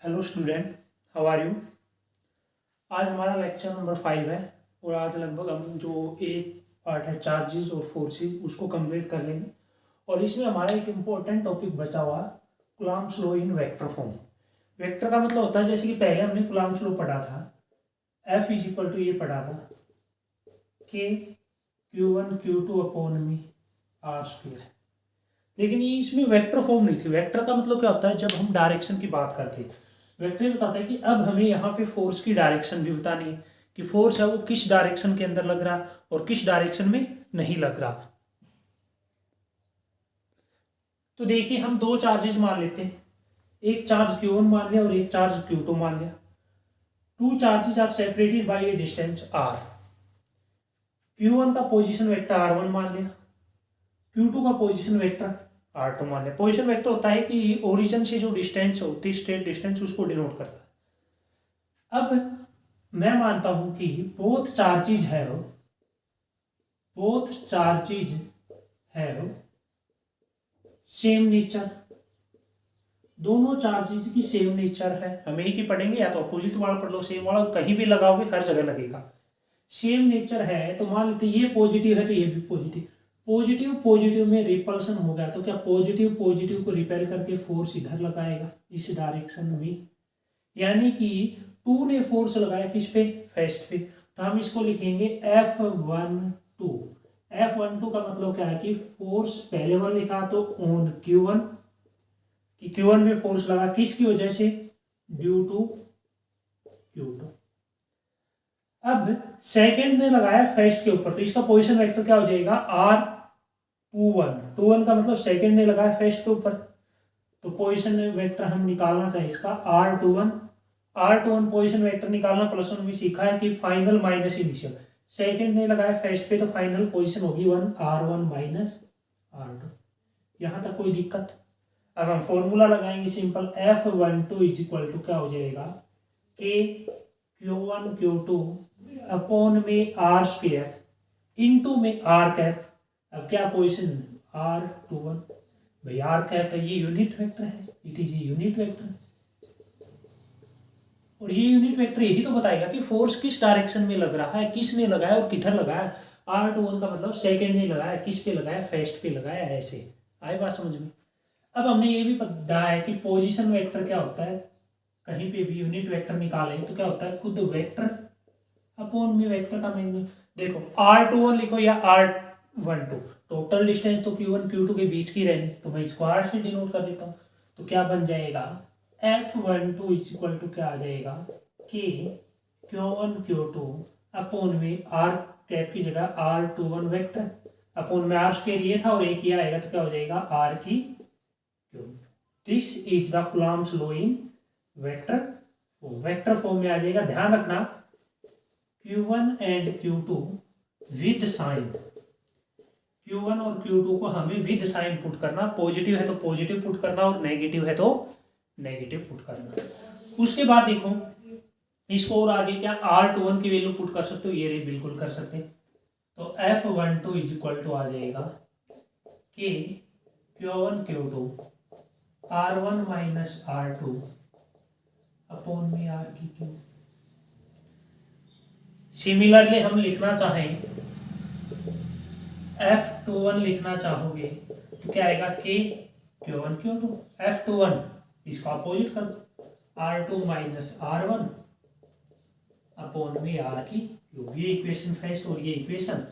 Hello student, how are you. आज हमारा lecture number 5 है और आज लगभग हम जो एक पार्ट है चार्जेस और फोर्सेस उसको कंप्लीट कर लेंगे। और इसमें हमारा एक इम्पोर्टेंट टॉपिक बचा हुआ Coulomb's law in vector form. Vector का मतलब होता है जैसे कि पहले हमने कूलम्ब्स लॉ पढ़ा था, F इज इक्वल टू ये पढ़ा था के Q1 Q2 अपॉन में आर स्क्वायर। लेकिन ये इसमें वेक्टर फॉर्म नहीं थी। वेक्टर का मतलब क्या होता है, जब हम डायरेक्शन की बात करते हैं वेक्टर ये बताता है कि अब हमें यहाँ पे फोर्स की डायरेक्शन भी बतानी है कि फोर्स है वो किस डायरेक्शन के अंदर लग रहा है और किस डायरेक्शन में नहीं लग रहा। तो देखिए हम दो चार्जेस मान लेते हैं, एक चार्ज Q1 मान लिया और एक चार्ज Q2 मान लिया। Two charges are separated by a distance r। Q1 का पोजीशन वेक्टर r1 मान लिया, Q2 का पोजीशन वेक्टर r2 मान लिया। पोजीशन वेक्टर होता है कि ओरिजिन से जो डिस्टेंस होती है, स्ट्रेट डिस्टेंस, उसको डिनोट करता है। अब मैं मानता हूं कि both charges have same nature. दोनों चार्जेज की सेम नेचर है। हम एक ही पढ़ेंगे, या तो अपोजिट वाला पढ़ लो, सेम वाला कहीं भी लगाओगे हर जगह लगेगा। सेम नेचर है तो मान लेते ये पॉजिटिव है तो ये भी पॉजिटिव। पॉजिटिव पॉजिटिव में रिपल्सन हो गया तो क्या पॉजिटिव पॉजिटिव को रिपेल करके फोर्स इधर लगाएगा इस डायरेक्शन में। यानी कि टू ने फोर्स लगाया किस पे, फेस्ट पे। तो हम इसको लिखेंगे F12। F12 का मतलब क्या है कि फोर्स पहले वन लिखा तो ऑन Q1 कि Q1 में फोर्स लगा किसकी वजह से, ड्यू टू Q2। अब सेकंड ने लगाया फेस्ट के ऊपर तो इसका पोजीशन वेक्टर क्या हो जाएगा, R21। का मतलब सेकंड ने लगाया फेस्ट के ऊपर तो पोजीशन वेक्टर हम निकालना चाहिए इसका R21 पोजीशन वेक्टर निकालना प्लस वन भी सीखा है कि फाइनल माइनस इनिशियल। सेकंड ने लगाया फेस्ट पे तो फाइनल पोजीशन होगी R1 माइनस R2। यहां तक कोई दिक्कत। अब हम फॉर्मूला लगाएंगे simple, F12 is equal to क्या हो जाएगा, के Q1 Q2 अपॉन में आर स्क्वायर इंटू में आर कैप। अब क्या पोजीशन R21, भाई आर कैप है, ये यूनिट वेक्टर है, इट इज यूनिट वेक्टर। और ये यूनिट वेक्टर यही तो बताएगा कि फोर्स किस डायरेक्शन में लग रहा है, किसने लगाया और किधर लगाया। R21 का मतलब सेकंड ने लगाया, किस पे लगाया, फेस्ट पे लगाया। ऐसे आए बात समझ में। अब हमने ये भी पता है कि पोजीशन वेक्टर क्या होता है, कहीं पे भी यूनिट वेक्टर निकालें तो क्या होता है, खुद वेक्टर अपॉन में वेक्टर का मैग्नीट्यूड। देखो R21 लिखो या R12, टोटल डिस्टेंस तो Q1 Q2 के बीच की रहनी, तो मैं इसको R से डिनोट कर देता हूँ। तो क्या बन जाएगा, F12 इज इक्वल टू क्या आ जाएगा, कि Q1 Q2 अपॉन में R कैप की जगह R21 वेक्टर अपॉन में R स्क्वायर ये था और एक ही आएगा तो क्या हो जाएगा R की cube. This is the Coulomb's law in vector form में आ जाएगा। ध्यान रखना Q1 and Q2 with sign, Q1 और Q2 को हमें विद साइन पुट करना। पॉजिटिव है तो पॉजिटिव पुट करना और नेगेटिव है तो नेगेटिव पुट करना। उसके बाद देखो इसको और आगे क्या R21 की वैल्यू पुट कर सकते हो, ये रे बिल्कुल कर सकते हैं। तो F12 इज इक्वल टू आ जाएगा कि Q1 Q2 R1 minus R2 upon में R की क्यूब। सिमिलरली हम लिखना चाहें F21 लिखना चाहोगे तो क्या आएगा, के Q1 Q2 F21 इसका अपोजिट कर दो, R2 माइनस R1 अपॉन में R की क्यूब। ये इक्वेशन फर्स्ट और ये इक्वेशन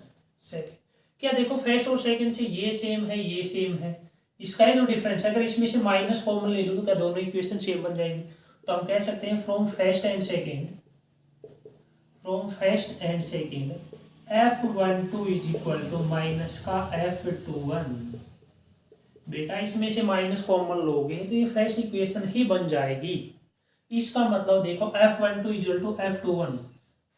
सेकंड। क्या देखो फर्स्ट और सेकंड से ये सेम है, ये सेम है, इसका ही जो डिफरेंस है। अगर इसमें से माइनस कॉमन ले लो तो क्या दोनों इक्वेशन सेम बन जाएंगी। तो हम कह सकते हैं from first and second F12 is equal to minus का F21। बेटा इसमें से माइनस कॉमन लोगे तो ये फर्स्ट इक्वेशन ही बन जाएगी। इसका मतलब देखो F12 is equal to F21,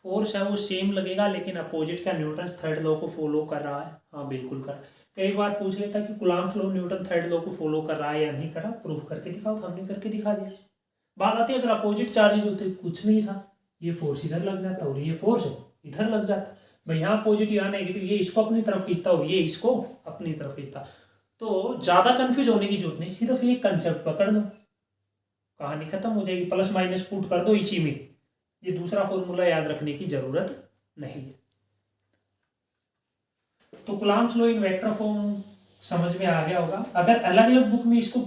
force है वो सेम लगेगा लेकिन अपोजिट का न्यूटन थर्ड लॉ को फॉलो कर रहा है। हाँ बिल्कुल कर। कई बार पूछ लेता कि Coulomb's law Newton third law को फॉलो कर रहा है या नहीं कर रहा, प्रूफ करके दिखाओ। तो हमने करके दिखा दिया। बात आती है अगर अपोजिट चार्जेस होते कुछ नहीं था, ये फोर्स इधर लग जाता और ये फोर्स इधर लग जाता। भाई यहाँ पॉजिटिव यहाँ नेगेटिव, ये इसको अपनी तरफ खींचता और ये इसको अपनी तरफ खींचता। तो ज्यादा कंफ्यूज होने की जरूरत नहीं, सिर्फ ये कंसेप्ट पकड़ लो, कहानी खत्म हो जाएगी, प्लस माइनस पुट कर दो इसी में, ये दूसरा फॉर्मूला याद रखने की जरूरत नहीं है। तो Coulomb's law in vector form समझ में आ गया होगा। अगर अलग अलग बुक में इसको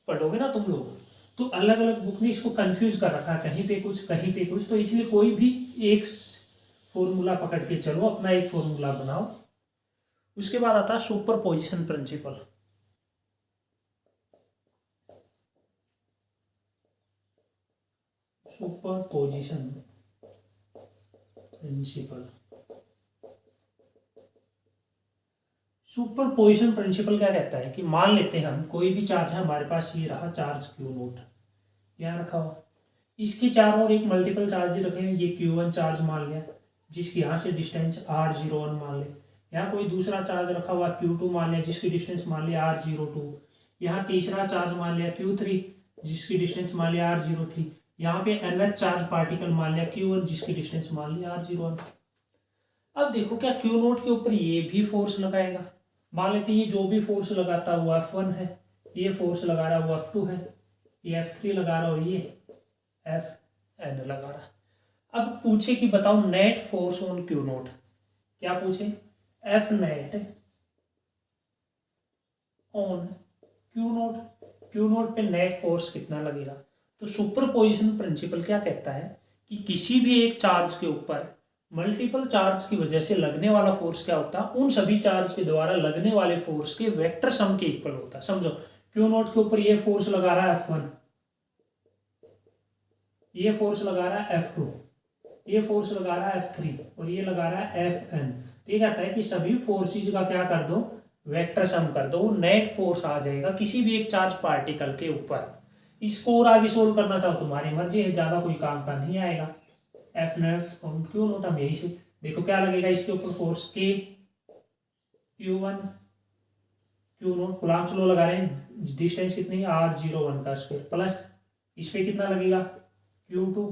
पढ़ोगे ना तुम लोग, तो अलग अलग बुक में इसको कंफ्यूज कर रखा है, कहीं पे कुछ कहीं पे कुछ, तो इसलिए कोई भी एक फॉर्मूला पकड़ के चलो, अपना एक फॉर्मूला बनाओ। उसके बाद आता है superposition principle. Superposition principle, superposition principle क्या कहता है कि मान लेते हैं हम कोई भी चार्ज है हमारे पास, ये रहा चार्ज क्यू नोट यहाँ रखा हुआ, इसके चारों ओर एक मल्टीपल चार्ज रखे हैं, ये Q1 चार्ज मान लिया, जिसकी यहाँ से डिस्टेंस R01 मान ले। यहाँ कोई दूसरा चार्ज रखा हुआ Q2 मान लिया, जिसकी डिस्टेंस मान लिया R02। यहाँ तीसरा चार्ज मान लिया Q3, जिसकी डिस्टेंस मान लिया R03। यहाँ पे nth चार्ज पार्टिकल मान लिया Q1, जिसकी डिस्टेंस मान लिया R01। अब देखो क्या Q नोट के ऊपर ये भी फोर्स लगाएगा, मान लेते हैं ये जो भी फोर्स लगाता है वो F1 है, ये फोर्स लगा रहा है वो F2 है, ये F3 लगा रहा और ये Fn लगा रहा। अब पूछे कि बताओ net force on Q note, क्या पूछे, F net on Q note, Q note पे नेट फोर्स कितना लगेगा। तो सुपरपोजिशन प्रिंसिपल क्या कहता है कि किसी भी एक चार्ज के ऊपर मल्टीपल चार्ज की वजह से लगने वाला फोर्स क्या होता है, उन सभी चार्ज के द्वारा लगने वाले फोर्स के वेक्टर सम के इक्वल होता है। समझो Q नोट के ऊपर ये फोर्स लगा रहा है F1, ये फोर्स लगा रहा है F2, ये फोर्स लगा रहा है F3 और ये लगा रहा है Fn। तो ये कहता है कि सभी फोर्सेज का क्या कर दो, वेक्टर सम कर दो, नेट फोर्स आ जाएगा किसी भी एक चार्ज पार्टिकल के ऊपर। इसको और आगे सोल्व करना चाहो तुम्हारी मर्जी है, ज्यादा कोई काम का नहीं आएगा। F नेट और Q नोट हम यही से देखो क्या लगेगा इसके ऊपर force K Q1 Q note, Coulomb's law लगा रहे हैं, डिस्टेंस कितनी R01 का स्क्वायर, प्लस इस पे कितना लगेगा Q2,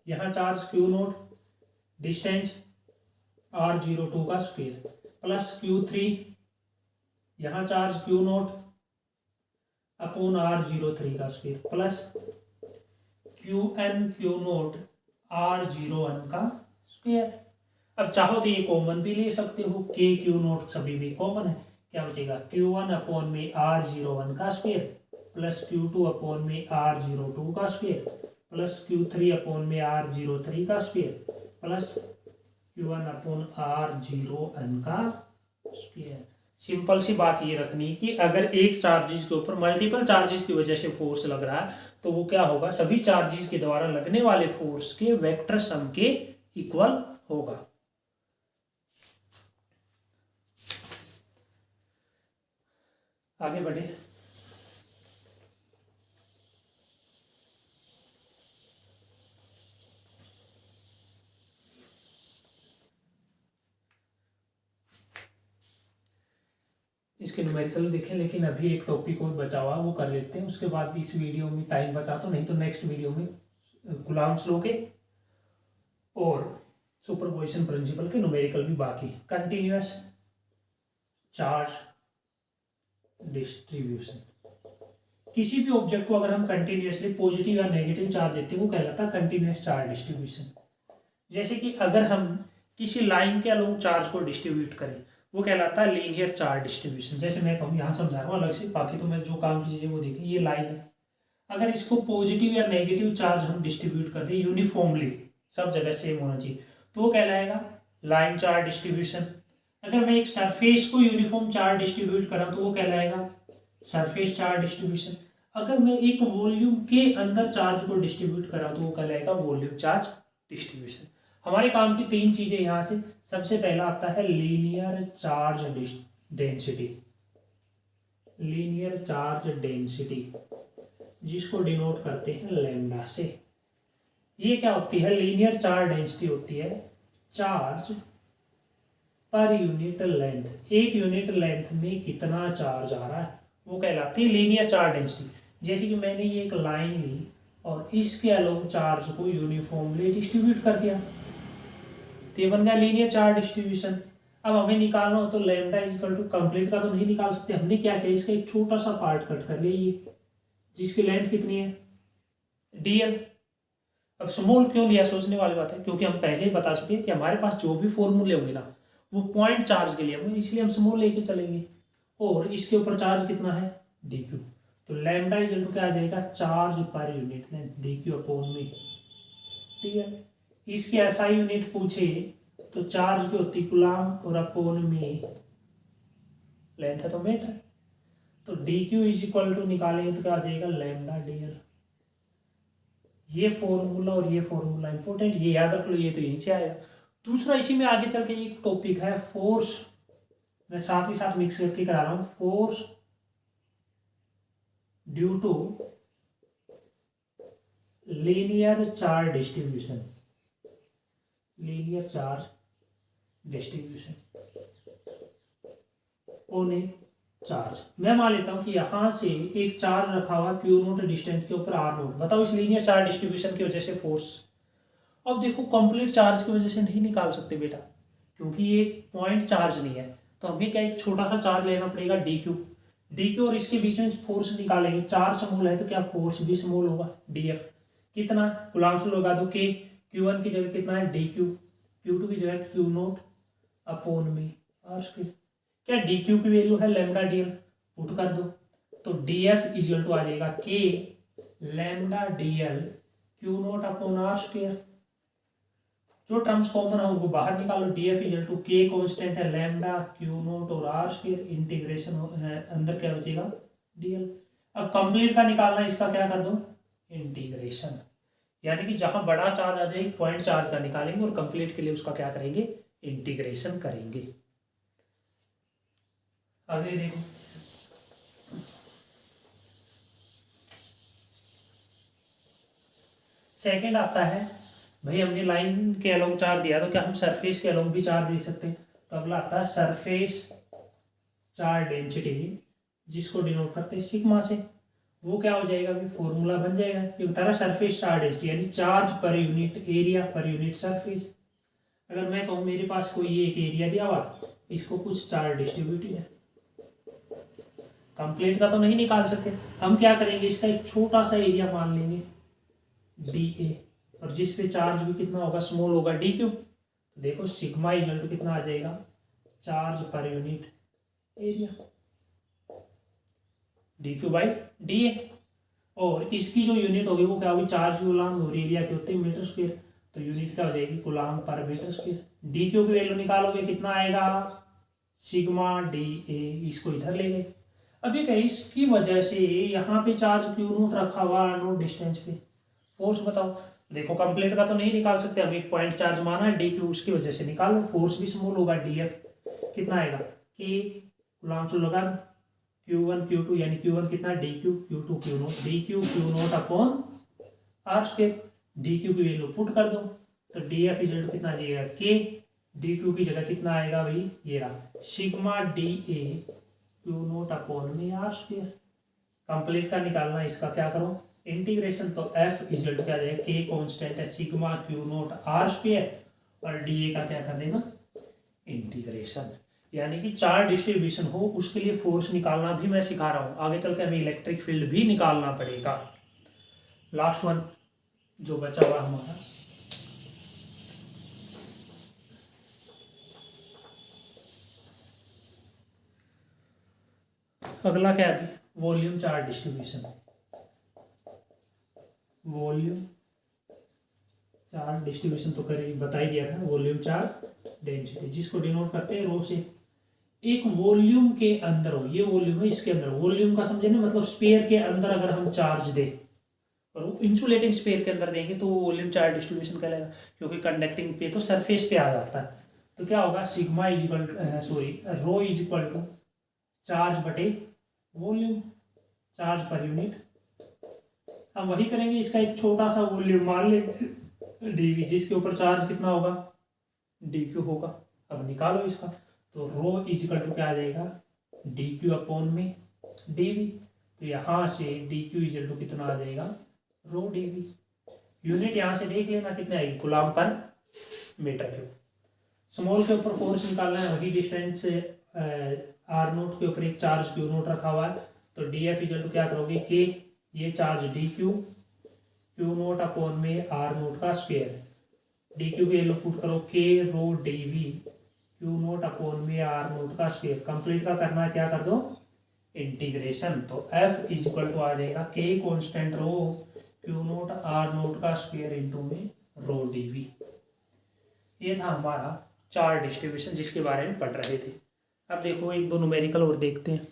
यहाँ charge Q note, distance R02 का स्क्वायर, प्लस Q3, यहाँ charge Q naught upon R03 का square, plus Qn Q note R01 का स्क्वायर। अब चाहो तो ये कॉमन भी ले सकते हो, K Q नोट सभी में कॉमन है, क्या बचेगा Q1 अपॉन में R01 का स्क्वायर, प्लस Q2 अपॉन में R02 का स्क्वायर, प्लस Q3 अपॉन में R03 का square, plus Q1 upon R01 का स्क्वायर। सिंपल सी बात ये रखनी कि अगर एक चार्जेस के ऊपर मल्टीपल चार्जेस की वजह से फोर्स लग रहा है तो वो क्या होगा, सभी चार्जेस के द्वारा लगने वाले फोर्स के वेक्टर सम के इक्वल होगा। आगे बढ़े। इसके न्यूमेरिकल देखें, लेकिन अभी एक टॉपिक और बचा हुआ वो कर लेते हैं, उसके बाद इस वीडियो में टाइम बचा तो, नहीं तो नेक्स्ट वीडियो में कूलम्ब्स लॉ के और सुपरपोजिशन प्रिंसिपल के न्यूमेरिकल भी बाकी। कंटिन्यूअस चार्ज डिस्ट्रीब्यूशन, किसी भी ऑब्जेक्ट को अगर हम कंटिन्यूअसली पॉजिटिव या नेगेटिव चार्ज देते हैं वो कहलाता है कंटिन्यूअस चार्ज डिस्ट्रीब्यूशन। जैसे कि अगर हम किसी लाइन के अलोंग चार्ज को डिस्ट्रीब्यूट करें वो कहलाता है लीनियर चार्ज डिस्ट्रीब्यूशन। जैसे मैं कहूँ, यहाँ समझा रहा हूँ अलग से, बाकी तो मैं जो काम की चीजें वो देखें, ये लाइन है, अगर इसको पॉजिटिव या नेगेटिव चार्ज हम डिस्ट्रीब्यूट कर दें यूनिफॉर्मली, सब जगह सेम होना चाहिए, तो वो कहलाएगा लाइन चार्ज डिस्ट्रीब्यूशन। अगर मैं एक सरफेस को यूनिफॉर्म चार्ज डिस्ट्रीब्यूट करा तो वो कहलाएगा सरफेस चार्ज डिस्ट्रीब्यूशन। अगर मैं एक वॉल्यूम के अंदर चार्ज को डिस्ट्रीब्यूट करा तो वो कहलाएगा वॉल्यूम चार्ज डिस्ट्रीब्यूशन। हमारे काम की तीन चीजें यहाँ से, सबसे पहला आता है linear charge density, linear charge density जिसको डिनोट करते हैं लैम्डा से। ये क्या होती है, लीनियर चार्ज डेंसिटी होती है चार्ज पर यूनिट लेंथ, एक यूनिट लेंथ में कितना चार्ज आ रहा है वो कहलाती है लीनियर चार्ज डेंसिटी। जैसे कि मैंने ये एक लाइन ली और इसके अलोंग चार्ज को यूनिफॉर्मली डिस्ट्रीब्यूट कर दिया तो ये बन गया लीनियर चार्ज डिस्ट्रीब्यूशन। अब हमें निकालना हो तो लैम्डा इक्वल टू कंप्लीट का तो नहीं निकाल सकते, हमने क्या किया, इसका एक छोटा सा पार्ट कट कर लिया, ये जिसकी लेंथ कितनी है dl। अब स्मॉल क्यों लिया, सोचने वाली बात है, क्योंकि हम पहले ही बता चुके कि हमारे पास जो भी फॉर्मूले होंगे ना वो पॉइंट चार्ज के लिए होंगे, इसलिए हम स्मॉल लेके चलेंगे। और इसके ऊपर चार्ज कितना है, dq, तो लैम्डा इक्वल टू क्या आ जाएगा, चार्ज पर यूनिट लेंथ, dq अपॉन में, ठीक है। इसकी ऐसा यूनिट पूछे तो चार्ज की होती कूलाम और अपॉन में लेंथ है तो मीटर, तो dq इज इक्वल टू निकालेंगे तो क्या आ जाएगा, लैम्डा dl। ये फॉर्मूला और ये फॉर्मूला इंपॉर्टेंट, ये याद रख लो, ये तो यहीं से आया। दूसरा इसी में आगे चल के एक टॉपिक है फोर्स, मैं साथ ही साथ मिक्स करके करा रहा हूं, force due to linear charge distribution, linear charge distribution on a charge. मैं मान लेता हूं कि यहां से एक चार्ज रखा हुआ क्यू नोट डिस्टेंस के ऊपर आर नोट, बताओ इस लीनियर चार्ज डिस्ट्रीब्यूशन की वजह से फोर्स। अब देखो कंप्लीट चार्ज की वजह से नहीं निकाल सकते बेटा, क्योंकि ये पॉइंट चार्ज नहीं है, तो हमें क्या एक छोटा सा चार्ज लेना पड़ेगा dq, dq और इसके बीच में फोर्स निकालेंगे, चार स्मॉल है तो क्या फोर्स भी स्मॉल होगा, df कितना, गुलाम से लगा दो k, q1 की जगह कितना है dq, q2 की जगह q नोट अपॉन में आर स्क्वायर, क्या dq की वैल्यू है लैम्डा dl, पुट कर दो, तो df इक्वल टू आ जाएगा k lambda dl q naught upon r square. जो टर्म्स कॉमन है उनको बाहर निकालो, df equal to k constant है लैम्डा q नोट और r स्क्वायर, इंटीग्रेशन अंदर क्या बचेगा dl। अब कंप्लीट का निकालना, इसका क्या कर दो इंटीग्रेशन, यानी कि जहां बड़ा चार्ज आ जाए पॉइंट चार्ज का निकालेंगे और कंप्लीट के लिए उसका क्या करेंगे, इंटीग्रेशन करेंगे। आगे देखो, सेकंड आता है, भाई हमने लाइन के अलोंग चार्ज दिया तो क्या हम सरफेस के अलोंग भी चार्ज दे सकते हैं, तो अगला आता है सरफेस चार्ज डेंसिटी, जिसको डिनोट करते हैं सिग्मा से, वो क्या हो जाएगा, अभी फॉर्मूला बन जाएगा, ये बता रहा सरफेस चार्ज डेंसिटी यानी चार्ज पर unit area per unit surface. अगर मैं कहूँ मेरे पास कोई एक एरिया दिया हुआ, इसको कुछ चार्ज डिस्ट्रीब्यूटेड है, कंप्लीट का तो नहीं निकाल सकते, हम क्या करेंगे, इसका एक छोटा सा एरिया मान लेंगे dA, और जिस पे चार्ज भी कितना होगा, स्मॉल होगा, dq, तो देखो सिग्मा इक्वल टू कितना आ जाएगा, चार्ज पर unit area, dq by dA, और इसकी जो यूनिट होगी वो क्या होगी, चार्ज कूलाम और एरिया के होते हैं मीटर स्क्वायर, तो यूनिट क्या हो जाएगी, कूलाम पर मीटर स्क्वायर। dq की वैल्यू निकालोगे कितना आएगा, सिग्मा dA, इसको इधर ले गए। अब ये इसकी वजह से यहाँ पे चार्ज क्यू नोट रखा हुआ आर नोट डिस्टेंस पे, फोर्स बताओ, देखो कंप्लीट का तो नहीं निकाल सकते, हम एक पॉइंट चार्ज माना है dq, उसकी वजह से निकालो, फोर्स भी स्मॉल होगा, df कितना आएगा, k गुलाम से लगा q1 q2 यानी q1 कितना dq, q2 q naught, dq q naught upon r square, dq की वैल्यू पुट कर दो, तो df इक्वल टू कितना आ जाएगा, k, dq की जगह कितना आएगा भाई, ये रहा sigma dA q naught upon में आर स्क्वायर। कंप्लीट का निकालना, इसका क्या करो इंटीग्रेशन, तो f इक्वल टू क्या आ जाएगा, k कांस्टेंट है sigma q naught r square, और dA का क्या कर देना इंटीग्रेशन, यानी कि चार्ज डिस्ट्रीब्यूशन हो उसके लिए फोर्स निकालना भी मैं सिखा रहा हूं, आगे चल के हमें इलेक्ट्रिक फील्ड भी निकालना पड़ेगा। लास्ट वन जो बचा हुआ हमारा, अगला क्या है, volume charge distribution, volume charge distribution तो करें बता ही दिया था, वॉल्यूम चार्ज डेंसिटी जिसको डिनोट करते हैं रो से। एक वॉल्यूम के अंदर हो, ये वॉल्यूम है, इसके अंदर वॉल्यूम का समझे ना, मतलब स्पेयर के अंदर अगर हम चार्ज दें और इंसुलेटिंग स्पेयर के अंदर देंगे तो वो वॉल्यूम चार्ज डिस्ट्रीब्यूशन कहलाएगा, क्योंकि कंडक्टिंग पे तो सरफेस पे आ जाता है, तो क्या होगा sigma equal rho is equal to charge बटे वॉल्यूम, चार्ज पर यूनिट। हम वही करेंगे, इसका एक छोटा सा वॉल्यूम मान ले डीवी, जिसके ऊपर चार्ज कितना होगा dq होगा। अब निकालो इसका, तो रो इज इक्वल टू क्या आ जाएगा dq अपॉन में dv, तो यहाँ से dq इज इक्वल टू कितना आ जाएगा रो dv, यूनिट यहाँ से देख लेना कितने आएगी, कूलाम पर मीटर क्यूब। स्मॉल के ऊपर फोर्स निकालना है, वही डिस्टेंस आर नोट के ऊपर एक चार्ज क्यू नोट रखा हुआ है, तो df इक्वल टू क्या करोगे k, ये charge dq, Q not upon में आर नोट का स्क्वायर, डी क्यू की वैल्यू पुट करो k rho D V Q not upon में आर नोट का स्क्वायर, कंप्लीट का करना है क्या कर दो इंटीग्रेशन, तो एफ इज इक्वल टू आ जाएगा k constant rho Q not R not का स्क्वायर इंटू में रो डी वी। ये था हमारा चार्ज डिस्ट्रीब्यूशन जिसके बारे में पढ़ रहे थे। अब देखो एक दो न्यूमेरिकल और देखते हैं।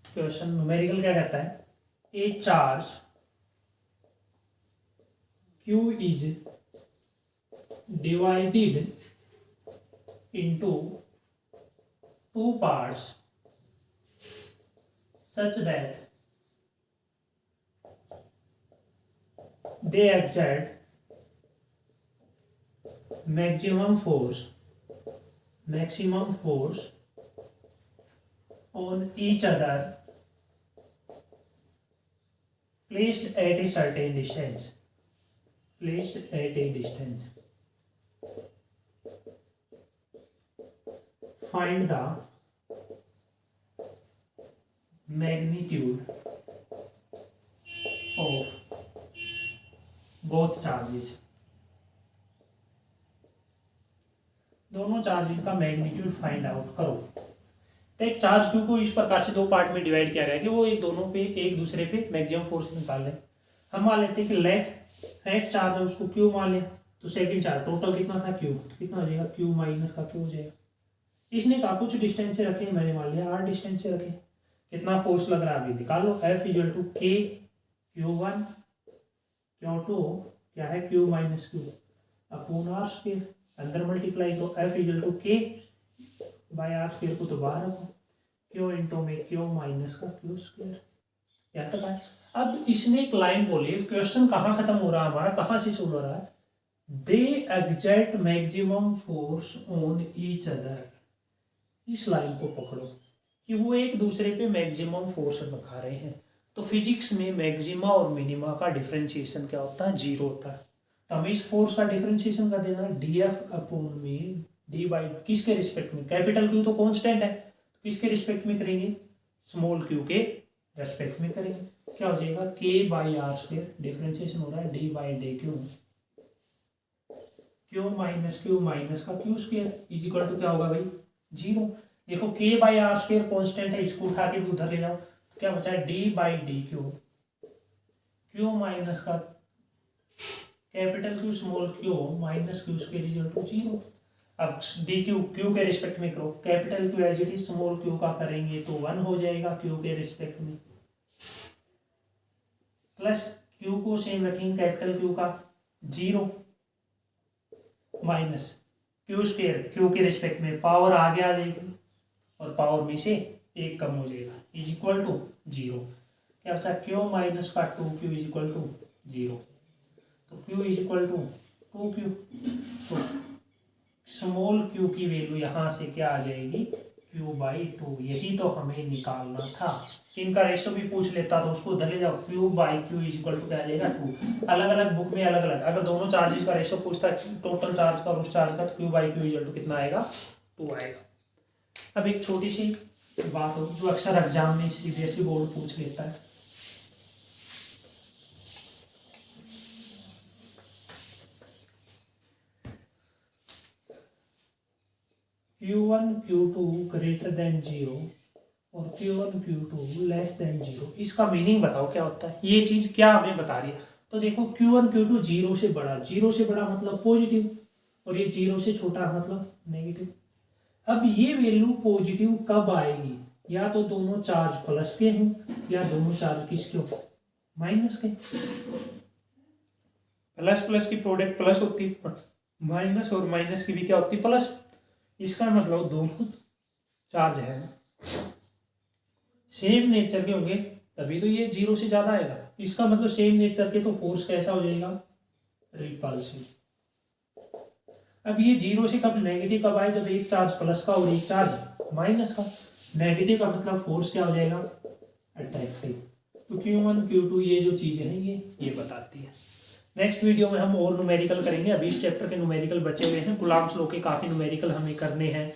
क्वेश्चन न्यूमेरिकल क्या कहता है, ए charge Q is divided into two parts such that they exert maximum force on each other placed at a certain distance. Find the magnitude of both charges. दोनों चार्जेस का magnitude find out करो। तो एक charge Q को इस प्रकार से दो पार्ट में डिवाइड किया गया है कि वो एक दोनों पे एक दूसरे पे मैक्सिमम फोर्स निकाल लें। हम मान लेते हैं कि फर्स्ट चार्ज है उसको क्यू मान लिया, तो सेकंड चार्ज टोटल कितना था क्यू, कितना हो जाएगा क्यू माइनस का क्यू हो जाएगा। इसने कहा कुछ डिस्टेंस से रखे, मैंने मान लिया आर डिस्टेंस से रखे, कितना फोर्स लग रहा है अभी निकालो। एफ इक्वल टू के Q1 Q2 क्या है q minus q upon r square, अंदर मल्टीप्लाई तो F equal to k by r square को तो बाहर रखो, क्यू इंटू में क्यू माइनस का क्यू स्क्वायर। यहाँ तक है। अब इसने एक लाइन बोली, क्वेश्चन कहाँ खत्म हो रहा है हमारा, कहाँ से शुरू हो रहा है, they exert maximum force on each other. इस लाइन को पकड़ो कि वो एक दूसरे पे मैक्सिमम फोर्स दिखा रहे हैं। तो फिजिक्स में मैक्सिमा और मिनिमा का डिफरेंशिएशन क्या होता है, जीरो होता है। तो हमें इस फोर्स का डिफरेंशिएशन कर देना डी एफ अपॉन में डी बाई किसके रिस्पेक्ट में, कैपिटल क्यू तो कांस्टेंट है, तो किसके रिस्पेक्ट में करेंगे, स्मॉल क्यू के रेस्पेक्ट में करेंगे। क्या हो जाएगा के बाई आर स्क्वायर, डिफरेंशिएशन हो रहा है D by D Q, Q minus का Q square is equal to क्या होगा भाई जीरो। देखो के बाई आर स्क्वायर कॉन्स्टेंट है, इसको उठा के भी उधर ले जाओ तो क्या बचा है D by D Q, Q minus का capital Q small Q minus Q square is equal to zero. अब डी क्यू क्यू के रिस्पेक्ट में करो, capital Q as it is small Q का करेंगे तो 1 हो जाएगा क्यू के रिस्पेक्ट में, प्लस क्यू को सेम रखेंगे कैपिटल क्यू का 0 माइनस क्यू स्क्वायर क्यू के रिस्पेक्ट में पावर आगे आ जाएगी और पावर में से एक कम हो जाएगा इज इक्वल टू 0। क्या बचा क्यू माइनस का 2 क्यू इज इक्वल टू 0, तो q is equal to 2 q. तो स्मॉल क्यू की वैल्यू यहाँ से क्या आ जाएगी क्यू बाई 2, यही तो हमें निकालना था। इनका रेशो भी पूछ लेता तो उसको उधर ले जाओ, q by q is equal to क्या आ जाएगा 2। अलग अलग बुक में अलग अलग, अगर दोनों चार्जेस का रेशो पूछता है टोटल चार्ज का और उस चार्ज का, तो q by q is equal to कितना आएगा 2 आएगा। अब एक छोटी सी बात हो जो अक्सर एग्जाम में सीबीएसई बोर्ड पूछ लेता है, Q1 Q2 ग्रेटर देन 0 और Q1 Q2 लेस देन 0, इसका मीनिंग बताओ क्या होता है, ये चीज क्या हमें बता रही है। तो देखो Q1 Q2 0 से बड़ा, 0 से बड़ा मतलब पॉजिटिव और ये 0 से छोटा मतलब नेगेटिव। अब ये वैल्यू पॉजिटिव कब आएगी, या तो दोनों चार्ज प्लस के हों या दोनों चार्ज किसके हो माइनस के। प्लस प्लस की प्रोडक्ट प्लस होती है, माइनस और माइनस की भी क्या होती है प्लस। इसका मतलब दोनों चार्ज है सेम नेचर के होंगे तभी तो ये 0 से ज्यादा आएगा। इसका मतलब सेम नेचर के तो फोर्स कैसा हो जाएगा रिपल्सिव। अब ये 0 से कब नेगेटिव कब आए, जब एक चार्ज प्लस का और एक चार्ज माइनस का। नेगेटिव का मतलब फोर्स क्या हो जाएगा अट्रैक्टिव। तो Q1 Q2 ये जो चीजें हैं ये बताती है। नेक्स्ट वीडियो में हम और न्यूमेरिकल करेंगे। अभी इस चैप्टर के न्यूमेरिकल बचे हुए हैं, कुलाम्स लॉ के काफ़ी न्यूमेरिकल हमें करने हैं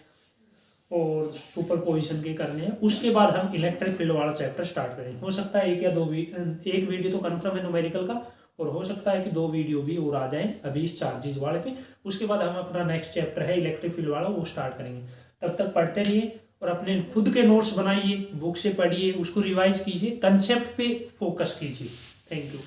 और सुपरपोजिशन के करने हैं। उसके बाद हम इलेक्ट्रिक फील्ड वाला चैप्टर स्टार्ट करेंगे। हो सकता है एक वीडियो तो कन्फर्म है न्यूमेरिकल का, और हो सकता है कि 2 वीडियो भी और आ जाएं अभी इस चार्जेस वाले पे। उसके बाद हम अपना नेक्स्ट चैप्टर है इलेक्ट्रिक फील्ड वाला, वो स्टार्ट करेंगे। तब तक पढ़ते रहिए और अपने खुद के नोट्स बनाइए, बुक से पढ़िए, उसको रिवाइज कीजिए, कंसेप्ट पे फोकस कीजिए। Thank you.